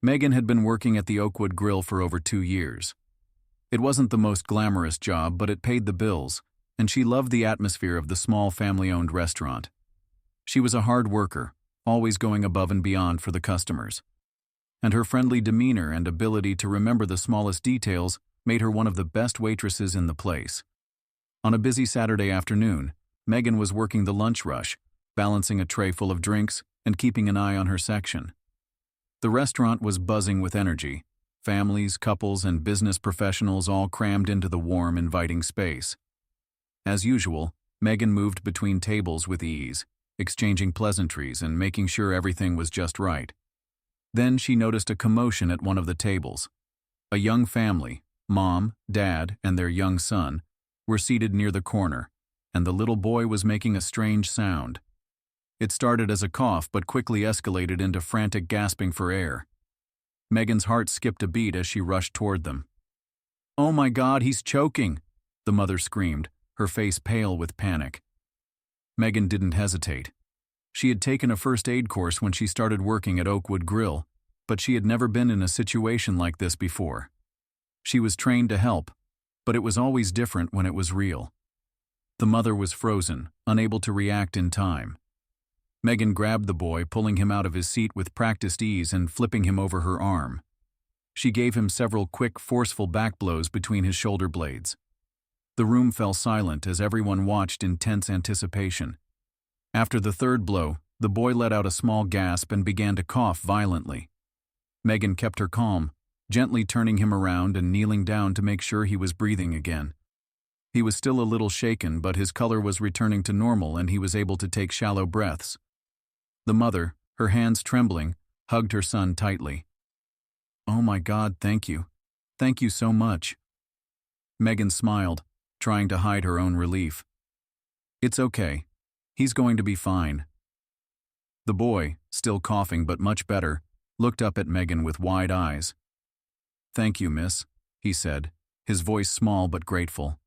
Megan had been working at the Oakwood Grill for over 2 years. It wasn't the most glamorous job, but it paid the bills, and she loved the atmosphere of the small family-owned restaurant. She was a hard worker, always going above and beyond for the customers. And her friendly demeanor and ability to remember the smallest details made her one of the best waitresses in the place. On a busy Saturday afternoon, Megan was working the lunch rush, balancing a tray full of drinks and keeping an eye on her section. The restaurant was buzzing with energy. Families, couples, and business professionals all crammed into the warm, inviting space. As usual, Megan moved between tables with ease, exchanging pleasantries and making sure everything was just right. Then she noticed a commotion at one of the tables. A young family, mom, dad, and their young son, were seated near the corner, and the little boy was making a strange sound. It started as a cough but quickly escalated into frantic gasping for air. Megan's heart skipped a beat as she rushed toward them. "Oh my God, he's choking!" the mother screamed, her face pale with panic. Megan didn't hesitate. She had taken a first aid course when she started working at Oakwood Grill, but she had never been in a situation like this before. She was trained to help, but it was always different when it was real. The mother was frozen, unable to react in time. Megan grabbed the boy, pulling him out of his seat with practiced ease and flipping him over her arm. She gave him several quick, forceful back blows between his shoulder blades. The room fell silent as everyone watched in tense anticipation. After the third blow, the boy let out a small gasp and began to cough violently. Megan kept her calm, gently turning him around and kneeling down to make sure he was breathing again. He was still a little shaken, but his color was returning to normal and he was able to take shallow breaths. The mother, her hands trembling, hugged her son tightly. "Oh my God, thank you. Thank you so much." Megan smiled, trying to hide her own relief. "It's okay. He's going to be fine." The boy, still coughing but much better, looked up at Megan with wide eyes. "Thank you, miss," he said, his voice small but grateful.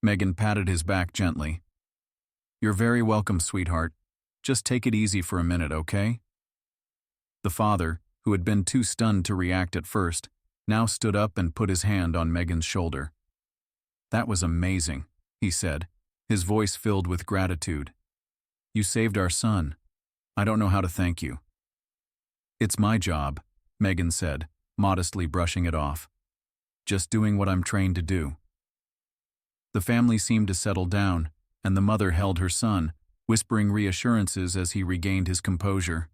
Megan patted his back gently. "You're very welcome, sweetheart. Just take it easy for a minute, okay?" The father, who had been too stunned to react at first, now stood up and put his hand on Megan's shoulder. "That was amazing," he said, his voice filled with gratitude. "You saved our son. I don't know how to thank you." "It's my job," Megan said, modestly brushing it off. "Just doing what I'm trained to do." The family seemed to settle down, and the mother held her son, whispering reassurances as he regained his composure.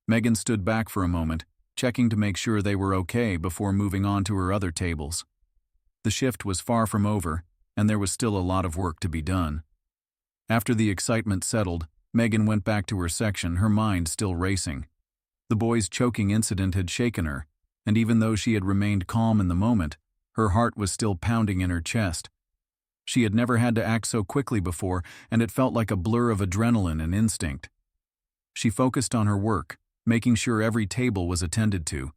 Megan stood back for a moment, checking to make sure they were okay before moving on to her other tables. The shift was far from over, and there was still a lot of work to be done. After the excitement settled, Megan went back to her section, her mind still racing. The boy's choking incident had shaken her, and even though she had remained calm in the moment, her heart was still pounding in her chest. She had never had to act so quickly before, and it felt like a blur of adrenaline and instinct. She focused on her work, making sure every table was attended to,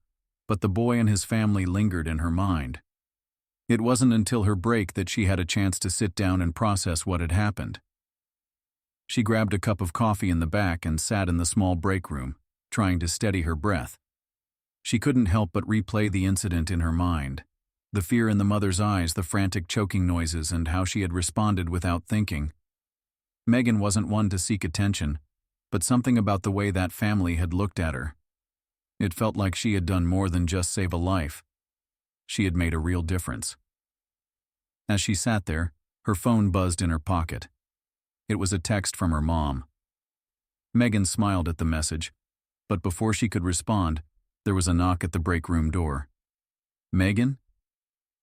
but the boy and his family lingered in her mind. It wasn't until her break that she had a chance to sit down and process what had happened. She grabbed a cup of coffee in the back and sat in the small break room, trying to steady her breath. She couldn't help but replay the incident in her mind. The fear in the mother's eyes, the frantic choking noises, and how she had responded without thinking. Megan wasn't one to seek attention, but something about the way that family had looked at her. It felt like she had done more than just save a life. She had made a real difference. As she sat there, her phone buzzed in her pocket. It was a text from her mom. Megan smiled at the message, but before she could respond, there was a knock at the break room door. "Megan?"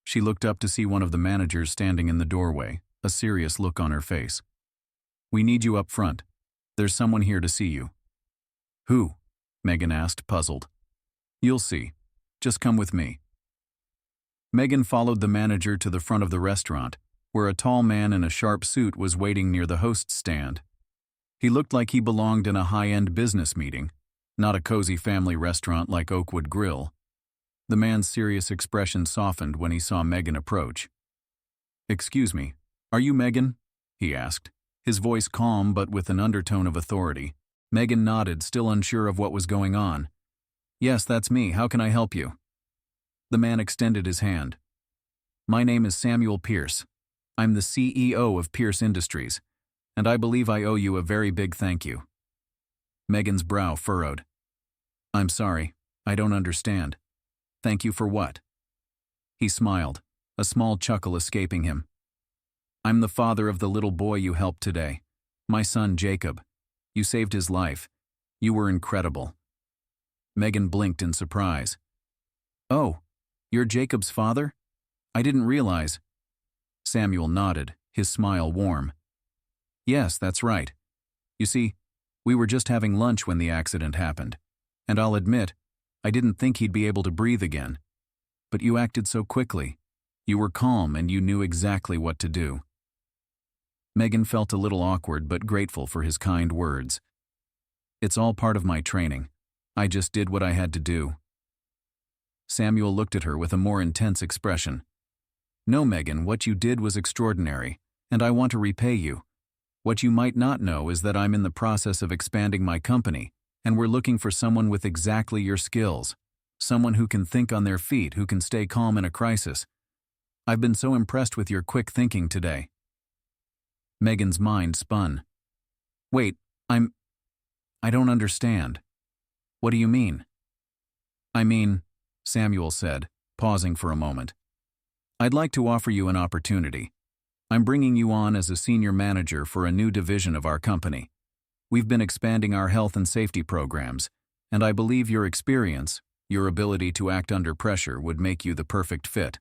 She looked up to see one of the managers standing in the doorway, a serious look on her face. "We need you up front. There's someone here to see you." "Who?" Megan asked, puzzled. "You'll see. Just come with me." Megan followed the manager to the front of the restaurant, where a tall man in a sharp suit was waiting near the host's stand. He looked like he belonged in a high-end business meeting, not a cozy family restaurant like Oakwood Grill. The man's serious expression softened when he saw Megan approach. "Excuse me, are you Megan?" he asked, his voice calm but with an undertone of authority. Megan nodded, still unsure of what was going on. Yes, that's me. How can I help you? The man extended his hand. My name is Samuel Pierce. I'm the CEO of Pierce Industries, and I believe I owe you a very big thank you. Megan's brow furrowed. I'm sorry, I don't understand. Thank you for what? He smiled, a small chuckle escaping him. I'm the father of the little boy you helped today. My son, Jacob. You saved his life. You were incredible. Megan blinked in surprise. Oh, you're Jacob's father? I didn't realize. Samuel nodded, his smile warm. Yes, that's right. You see, we were just having lunch when the accident happened, and I'll admit, I didn't think he'd be able to breathe again. But you acted so quickly. You were calm and you knew exactly what to do. Megan felt a little awkward but grateful for his kind words. It's all part of my training. I just did what I had to do. Samuel looked at her with a more intense expression. No, Megan, what you did was extraordinary, and I want to repay you. What you might not know is that I'm in the process of expanding my company, and we're looking for someone with exactly your skills. Someone who can think on their feet, who can stay calm in a crisis. I've been so impressed with your quick thinking today. Megan's mind spun. Wait, I don't understand. What do you mean? I mean, Samuel said, pausing for a moment. I'd like to offer you an opportunity. I'm bringing you on as a senior manager for a new division of our company. We've been expanding our health and safety programs, and I believe your experience, your ability to act under pressure would make you the perfect fit.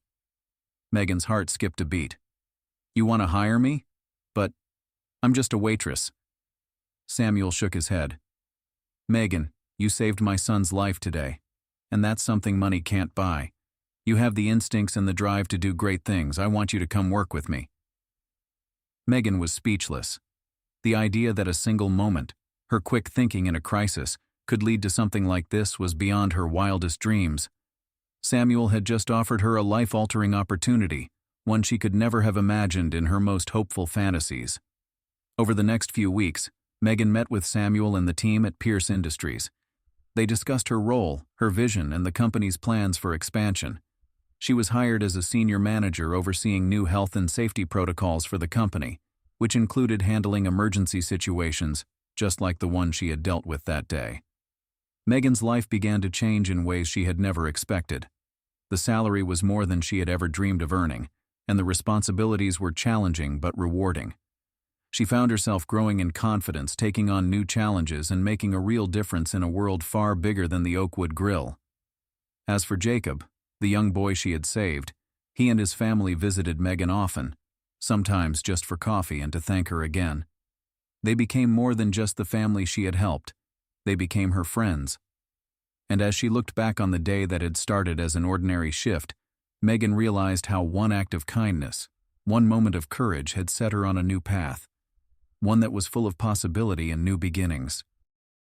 Megan's heart skipped a beat. You want to hire me? But I'm just a waitress. Samuel shook his head. Megan, you saved my son's life today, and that's something money can't buy. You have the instincts and the drive to do great things. I want you to come work with me. Megan was speechless. The idea that a single moment, her quick thinking in a crisis, could lead to something like this was beyond her wildest dreams. Samuel had just offered her a life-altering opportunity, one she could never have imagined in her most hopeful fantasies. Over the next few weeks, Megan met with Samuel and the team at Pierce Industries. They discussed her role, her vision, and the company's plans for expansion. She was hired as a senior manager overseeing new health and safety protocols for the company, which included handling emergency situations, just like the one she had dealt with that day. Megan's life began to change in ways she had never expected. The salary was more than she had ever dreamed of earning, and the responsibilities were challenging but rewarding. She found herself growing in confidence, taking on new challenges and making a real difference in a world far bigger than the Oakwood Grill. As for Jacob, the young boy she had saved, he and his family visited Megan often, sometimes just for coffee and to thank her again. They became more than just the family she had helped. They became her friends. And as she looked back on the day that had started as an ordinary shift, Megan realized how one act of kindness, one moment of courage had set her on a new path, one that was full of possibility and new beginnings.